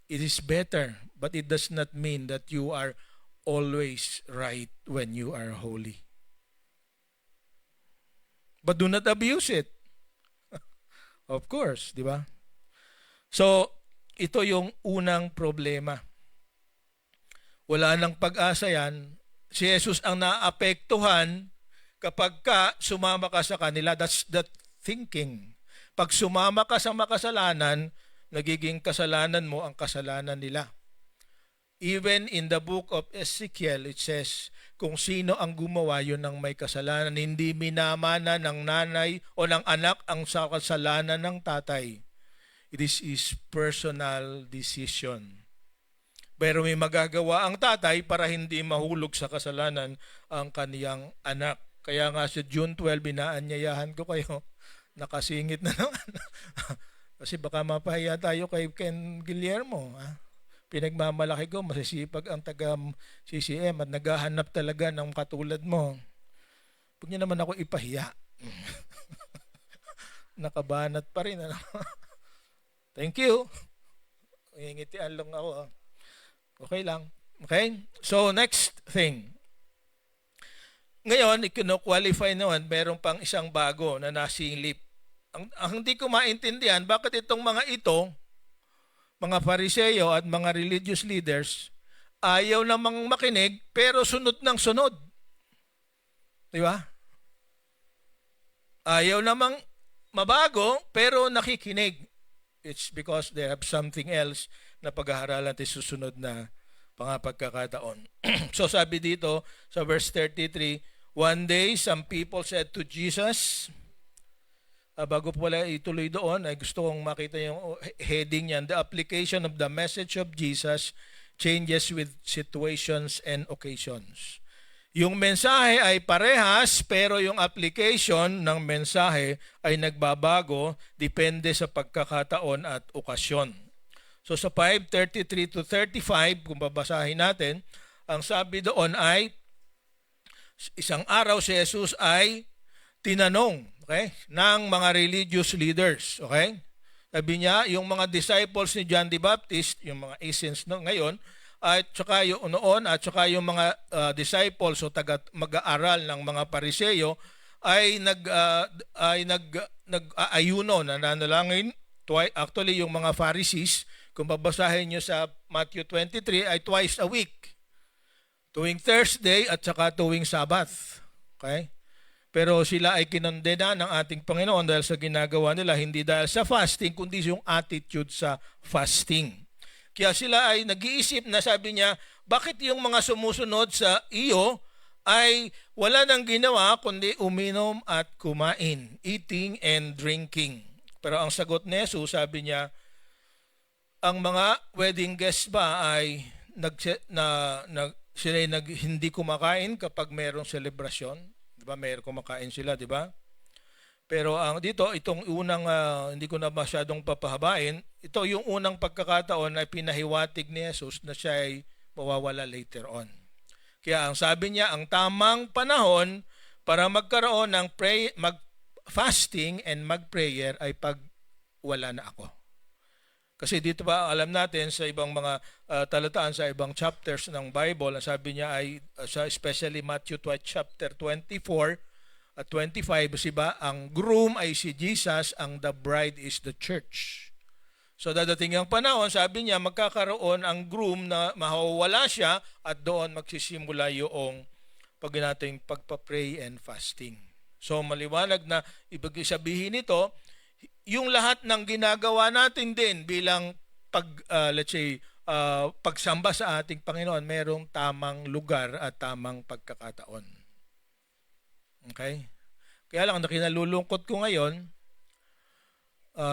It is better, but it does not mean that you are always right when you are holy. But do not abuse it. Of course, di ba? So, ito yung unang problema. Wala nang pag-asa yan. Si Jesus ang naapektuhan kapag sumama ka sa kanila. That's the thinking. Pag sumama ka sa makasalanan, nagiging kasalanan mo ang kasalanan nila. Even in the book of Ezekiel, it says, kung sino ang gumawa yun ng may kasalanan, hindi minamana ng nanay o ng anak ang sa kasalanan ng tatay. It is his personal decision. Pero may magagawa ang tatay para hindi mahulog sa kasalanan ang kaniyang anak. Kaya nga sa June 12, inaanyayahan ko kayo, nakasingit na naman. Kasi baka mapahiya tayo kay Ken Guillermo. Pinagmamalaki ko, masisipag ang taga-CCM at naghahanap talaga ng katulad mo. Huwag niyo naman ako ipahiya. Nakabanat pa rin. Ano? Thank you. Ngingitian lang ako. Okay lang. Okay? So, next thing. Ngayon, ikino-qualify naman, meron pang isang bago na nasilip. Ang hindi ko maintindihan, bakit itong mga ito, mga Fariseo at mga religious leaders, ayaw namang makinig, pero sunod ng sunod. Di ba? Ayaw namang mabago, pero nakikinig. It's because they have something else na pag-aaralan at susunod na pagkakataon. So sabi dito sa verse 33, one day some people said to Jesus, bago pala ituloy doon, ay gusto kong makita yung heading niyan, the application of the message of Jesus changes with situations and occasions. Yung mensahe ay parehas, pero yung application ng mensahe ay nagbabago depende sa pagkakataon at okasyon. So sa 5:33 to 35, kung babasahin natin, ang sabi doon ay, isang araw si Jesus ay tinanong, okay, ng mga religious leaders. Okay? Sabi niya, yung mga disciples ni John the Baptist, yung mga essence no, ngayon, at saka yung noon, at saka yung mga disciples o mag-aaral ng mga Pariseo ay nag-aayuno, nananalangin. Actually, yung mga Pharisees, kung babasahin nyo sa Matthew 23, ay twice a week. Tuwing Thursday at saka tuwing Sabbath. Okay? Pero sila ay kinondena ng ating Panginoon dahil sa ginagawa nila, hindi dahil sa fasting, kundi yung attitude sa fasting. Kaya sila ay nag-iisip na, sabi niya, bakit yung mga sumusunod sa iyo ay wala nang ginawa kundi uminom at kumain, eating and drinking. Pero ang sagot ni Jesus, sabi niya, ang mga wedding guests ba ay hindi kumakain kapag mayroong selebrasyon? Di ba? Mayroong kumakain sila, di ba? Pero dito, itong unang, hindi ko na masyadong papahabain, ito yung unang pagkakataon ay pinahiwatig ni Jesus na siya ay mawawala later on. Kaya ang sabi niya, ang tamang panahon para magkaroon ng mag-fasting and mag-prayer ay pag wala na ako. Kasi dito ba, alam natin sa ibang mga talataan, sa ibang chapters ng Bible, ang sabi niya ay, especially Matthew chapter 24 at 25, siba, ang groom ay si Jesus, ang the bride is the church. So dadating ang panahon, sabi niya, magkakaroon ang groom na mawawala siya at doon magsisimula yung nating pagpa-pray and fasting. So maliwanag na ibig sabihin nito, yung lahat ng ginagawa natin din bilang pagsamba sa ating Panginoon, merong tamang lugar at tamang pagkakataon. Okay? Kaya lang, nakinalulungkot ko ngayon,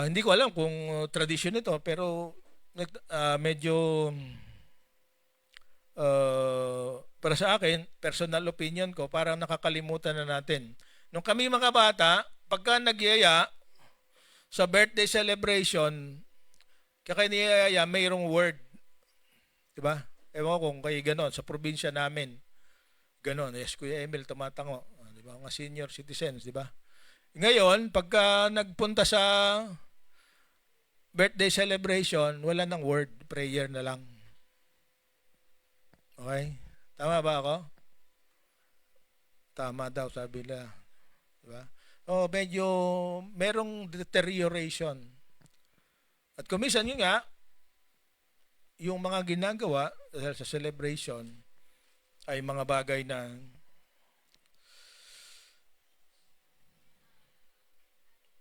hindi ko alam kung tradisyon ito, pero medyo para sa akin, personal opinion ko, parang nakakalimutan na natin. Nung kami mga bata, pagka nagyaya, sa birthday celebration, kaya niyaya, mayroong word. Diba? Ewan ko kung kayo ganon. Sa probinsya namin, ganon. Yes, Kuya Emil, tumatango. Diba? Mga senior citizens, diba? Ngayon, pagka nagpunta sa birthday celebration, wala nang word. Prayer na lang. Okay? Tama ba ako? Tama daw, sabi nila. Diba? Medyo merong deterioration. At kumisan yun nga, yung mga ginagawa sa celebration ay mga bagay na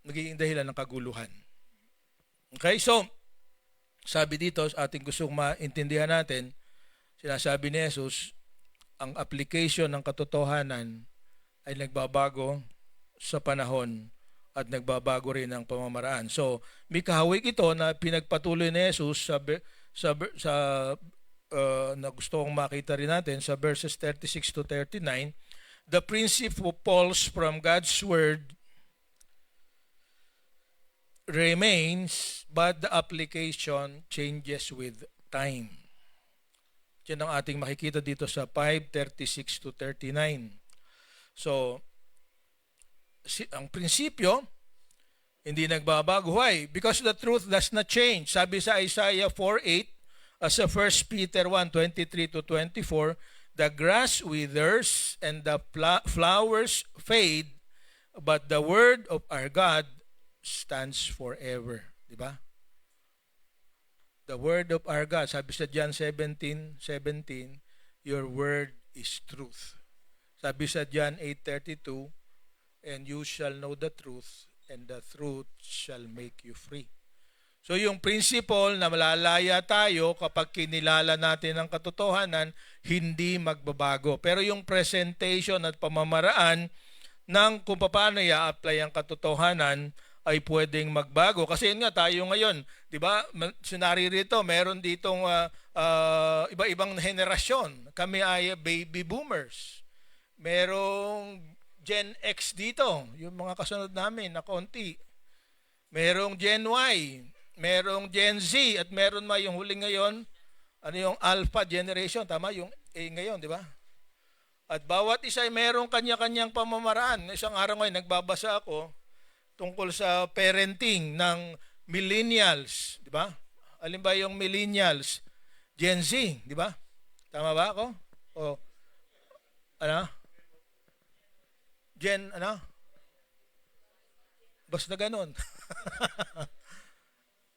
nagiging dahilan ng kaguluhan. Okay, so sabi dito, ating gustong maintindihan natin, sinasabi ni Jesus, ang application ng katotohanan ay nagbabago sa panahon at nagbabago rin ang pamamaraan. So, may kahawig ito na pinagpatuloy ni Jesus na gusto kong makita rin natin sa verses 36 to 39. The principles from God's Word remains, but the application changes with time. Yan ang ating makikita dito sa 5:36 to 39. So, ang prinsipyo, hindi nagbabago. Why? Because the truth does not change. Sabi sa Isaiah 4:8, as sa 1 Peter 1:23 to 24, the grass withers and the flowers fade, but the word of our God stands forever. Diba? The word of our God, sabi sa John 17:17, your word is truth. Sabi sa John 8:32, and you shall know the truth, and the truth shall make you free. So yung principle na malalaya tayo kapag kinilala natin ang katotohanan, hindi magbabago. Pero yung presentation at pamamaraan ng kung paano i-apply ang katotohanan ay pwedeng magbago. Kasi yun nga, tayo ngayon, di ba, sinari rito, meron ditong iba-ibang henerasyon. Kami ay baby boomers. Merong Gen X dito, yung mga kasunod namin na konti. Merong Gen Y, merong Gen Z, at meron yung huling ngayon, ano yung Alpha generation, tama? Yung A ngayon, di ba? At bawat isa ay merong kanya-kanyang pamamaraan. Isang araw ngayon, nagbabasa ako tungkol sa parenting ng millennials, di ba? Alin ba yung millennials? Gen Z, di ba? Tama ba ako? O, ano? Gen, ano? Basta ganun.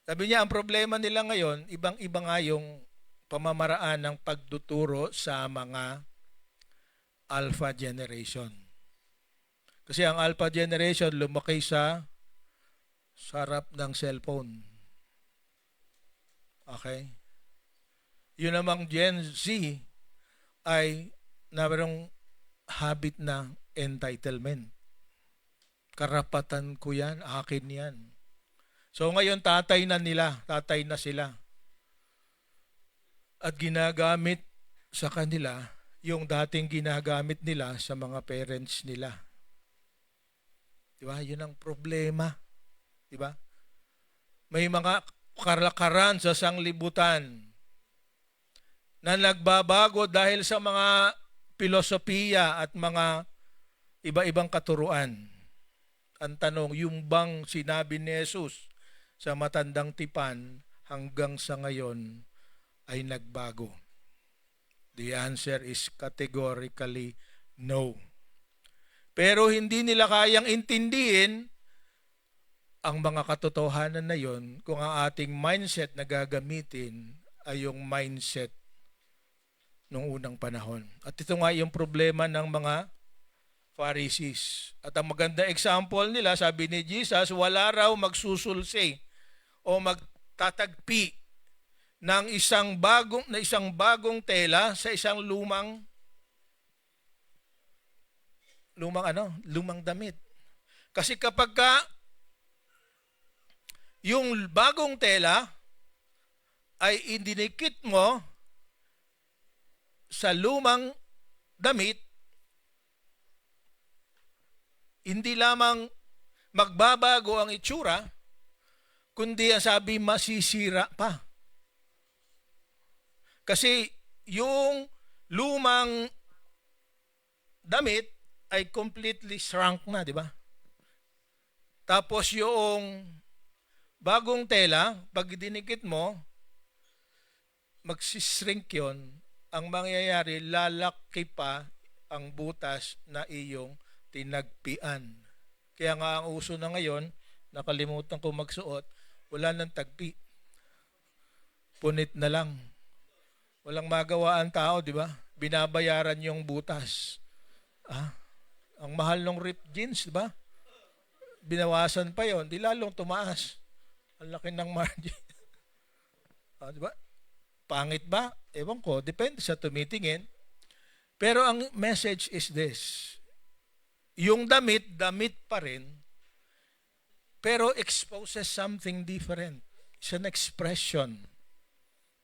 Sabi niya, ang problema nila ngayon, ibang-iba nga yung pamamaraan ng pagtuturo sa mga Alpha generation. Kasi ang Alpha generation lumaki sa sarap ng cellphone. Okay? Yun namang Gen Z ay namerong habit na entitlement. Karapatan ko yan, akin yan. So ngayon tatay na sila. At ginagamit sa kanila yung dating ginagamit nila sa mga parents nila. Diba? Yun ang problema. Diba? May mga kalakaran sa sanglibutan na nagbabago dahil sa mga filosofiya at mga iba-ibang katuruan. Ang tanong, yung bang sinabi ni Jesus sa matandang tipan hanggang sa ngayon ay nagbago? The answer is categorically no. Pero hindi nila kayang intindihin ang mga katotohanan na yon kung ang ating mindset na gagamitin ay yung mindset noong unang panahon. At ito nga yung problema ng mga Pharisees. At ang maganda example nila, sabi ni Jesus, wala raw magsusulsi o magtatagpi ng isang bagong tela sa isang lumang damit. Kasi kapag yung bagong tela ay indinikit mo sa lumang damit, hindi lamang magbabago ang itsura, kundi ang sabi masisira pa. Kasi yung lumang damit ay completely shrunk na, di ba? Tapos yung bagong tela, pag dinikit mo, magsishrink yun. Ang mangyayari, lalaki pa ang butas na iyong tinagpian. Kaya nga ang uso na ngayon, nakalimutan ko magsuot, wala nang tagpi. Punit na lang. Walang magawa ang tao, di ba? Binabayaran yung butas. Ang mahal ng ripped jeans, di ba? binawasan pa yon, di lalong tumaas. Ang laki ng margin. Di ba? Pangit ba? Ewan ko. Depende sa tumitingin. Pero ang message is this. Yung damit pa rin, pero exposes something different. It's an expression.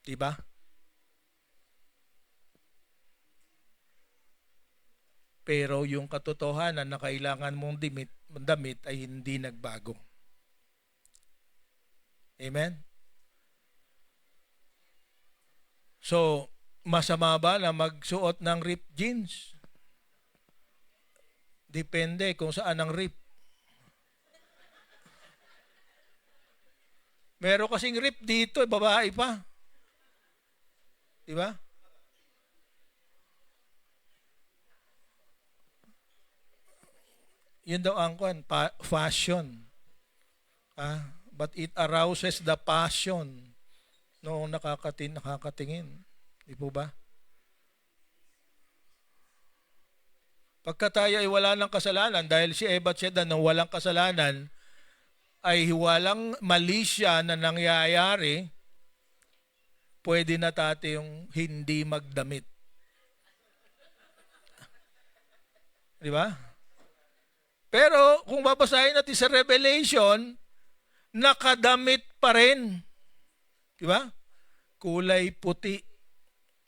Diba? Pero yung katotohanan na kailangan mong damit ay hindi nagbago. Amen? So, masama ba na magsuot ng ripped jeans? Depende kung saan ang rip. Meron kasing rip dito, babae pa. Diba? Yun daw ang fashion. But it arouses the passion noong nakakatingin. Di po ba? Pagka tayo ay wala ng kasalanan, dahil si Eva at si Adan na walang kasalanan, ay walang mali siya na nangyayari, pwede na yung hindi magdamit. Di ba? Pero kung babasahin natin sa Revelation, nakadamit pa rin. Di ba? Kulay puti.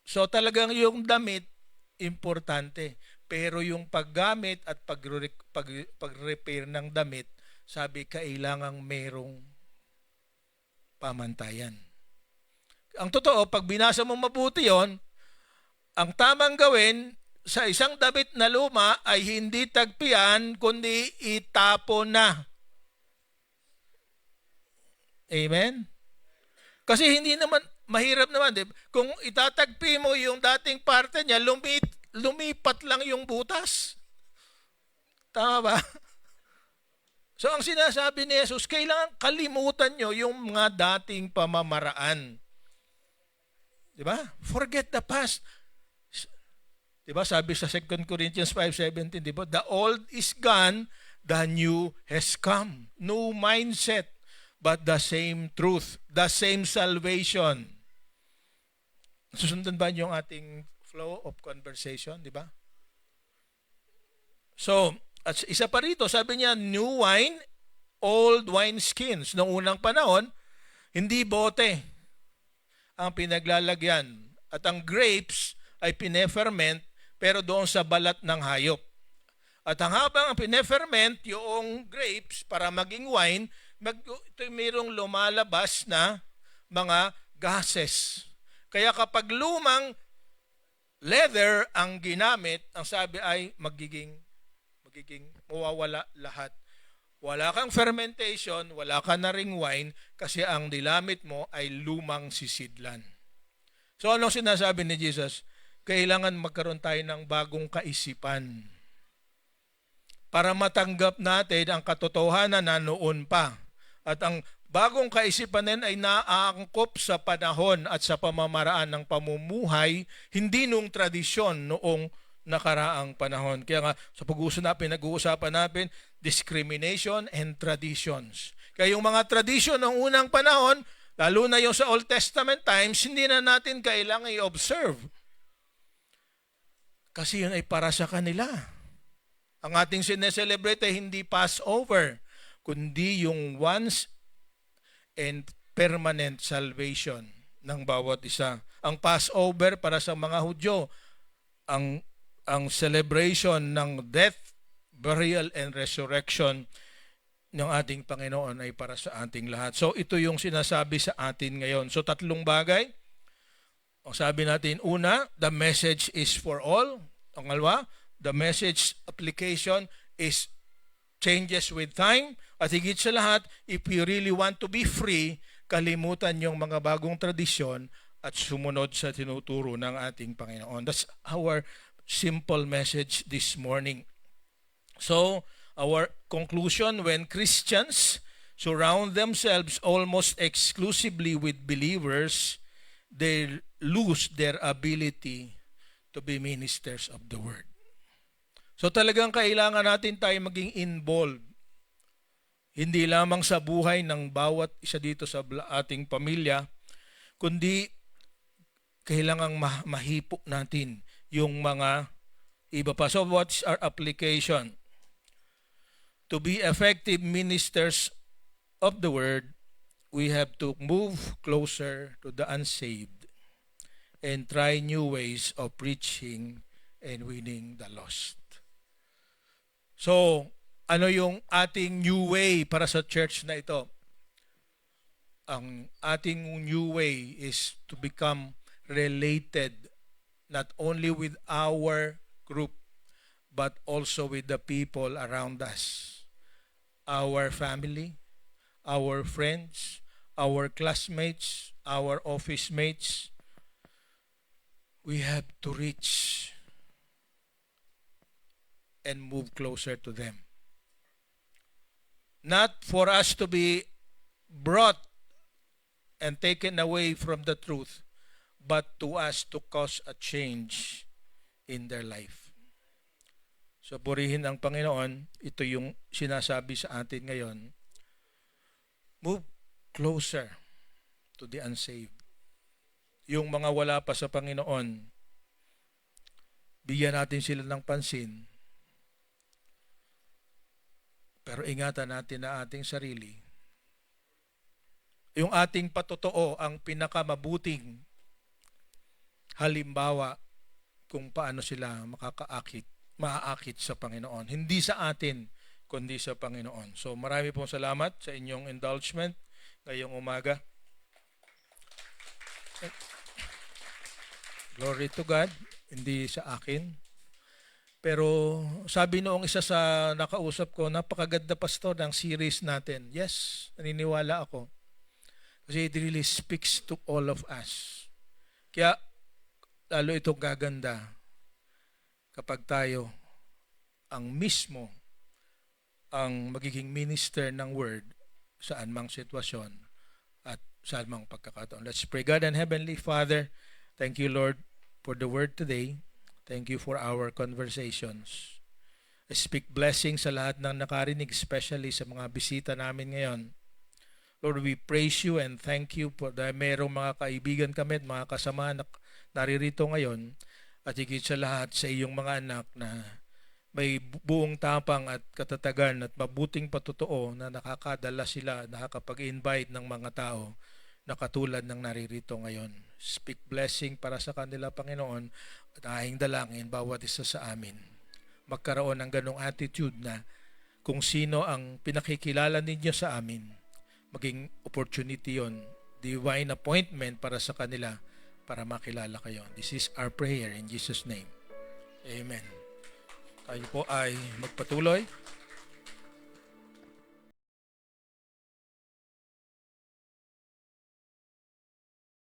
So talagang yung damit, importante. Pero yung paggamit at pag-repair ng damit, sabi, kailangang merong pamantayan. Ang totoo, pag binasa mo mabuti yon, ang tamang gawin sa isang damit na luma ay hindi tagpian, kundi itapon na. Amen? Kasi hindi naman, mahirap naman. Kung itatagpi mo yung dating parte niya, lumipat lang yung butas. Tama ba? So ang sinasabi ni Jesus, kailangan kalimutan nyo yung mga dating pamamaraan. Diba? Forget the past. Diba? Sabi sa 2 Corinthians 5:17, diba? The old is gone, the new has come. No mindset, but the same truth, the same salvation. Susundan ba yung ating flow of conversation, diba? So, at isa pa rito, sabi niya, new wine, old wine skins. Noong unang panahon, hindi bote ang pinaglalagyan. At ang grapes ay pineferment, pero doon sa balat ng hayop. At habang ang pineferment, yung grapes, para maging wine, ito mayroong lumalabas na mga gases. Kaya kapag lumang leather ang ginamit, ang sabi ay magiging mawawala lahat. Wala kang fermentation, wala ka na ring wine kasi ang nilamit mo ay lumang sisidlan. So anong sinasabi ni Jesus? Kailangan magkaroon tayo ng bagong kaisipan para matanggap natin ang katotohanan na noon pa. At ang bagong kaisipan din ay naaangkop sa panahon at sa pamamaraan ng pamumuhay, hindi nung tradisyon noong nakaraang panahon. Kaya nga, sa pinag-uusapan natin, discrimination and traditions. Kaya yung mga tradition ng unang panahon, lalo na yung sa Old Testament times, hindi na natin kailangang i-observe. Kasi yun ay para sa kanila. Ang ating sineselebrate ay hindi Passover, kundi yung once and permanent salvation ng bawat isa. Ang Passover para sa mga Hudyo, ang celebration ng death, burial, and resurrection ng ating Panginoon ay para sa ating lahat. So ito yung sinasabi sa atin ngayon. So tatlong bagay. Ang sabi natin, una, the message is for all. Pangalawa, the message application is changes with time. At higit sa lahat, if you really want to be free, kalimutan yung mga bagong tradisyon at sumunod sa tinuturo ng ating Panginoon. That's our simple message this morning. So, our conclusion, when Christians surround themselves almost exclusively with believers, they lose their ability to be ministers of the Word. So talagang kailangan natin tayo maging involved Hindi lamang sa buhay ng bawat isa dito sa ating pamilya, kundi kailangang mahipo natin yung mga iba pa. So what's our application? To be effective ministers of the word, we have to move closer to the unsaved and try new ways of preaching and winning the lost. So, ano yung ating new way para sa church na ito? Ang ating new way is to become related not only with our group but also with the people around us. Our family, our friends, our classmates, our office mates. We have to reach and move closer to them. Not for us to be brought and taken away from the truth, but to us to cause a change in their life. So purihin ang Panginoon, ito yung sinasabi sa atin ngayon. Move closer to the unsaved. Yung mga wala pa sa Panginoon, bigyan natin sila ng pansin. Pero ingatan natin na ating sarili. Yung ating patotoo ang pinakamabuting halimbawa kung paano sila maaakit sa Panginoon. Hindi sa atin, kundi sa Panginoon. So marami pong salamat sa inyong indulgement ngayong umaga. Glory to God, hindi sa akin. Pero sabi noong isa sa nakausap ko, napakaganda pastor ng series natin. Yes, naniniwala ako. Kasi it really speaks to all of us. Kaya lalo itong gaganda kapag tayo ang mismo ang magiging minister ng word saan mang sitwasyon at saan mang pagkakataon. Let's pray. God and Heavenly Father, thank you Lord for the word today. Thank you for our conversations. I speak blessing sa lahat ng nakarinig, especially sa mga bisita namin ngayon. Lord, we praise you and thank you for dahil mayroong mga kaibigan kami at mga kasama na naririto ngayon at higit sa lahat sa iyong mga anak na may buong tapang at katatagan at mabuting patotoo na nakakadala sila, nakakapag-invite ng mga tao na katulad ng naririto ngayon. Speak blessing para sa kanila, Panginoon, at ahing dalangin bawat isa sa amin. Magkaroon ng ganong attitude na kung sino ang pinakikilala ninyo sa amin, maging opportunity yon, divine appointment para sa kanila para makilala kayo. This is our prayer in Jesus' name. Amen. Tayo po ay magpatuloy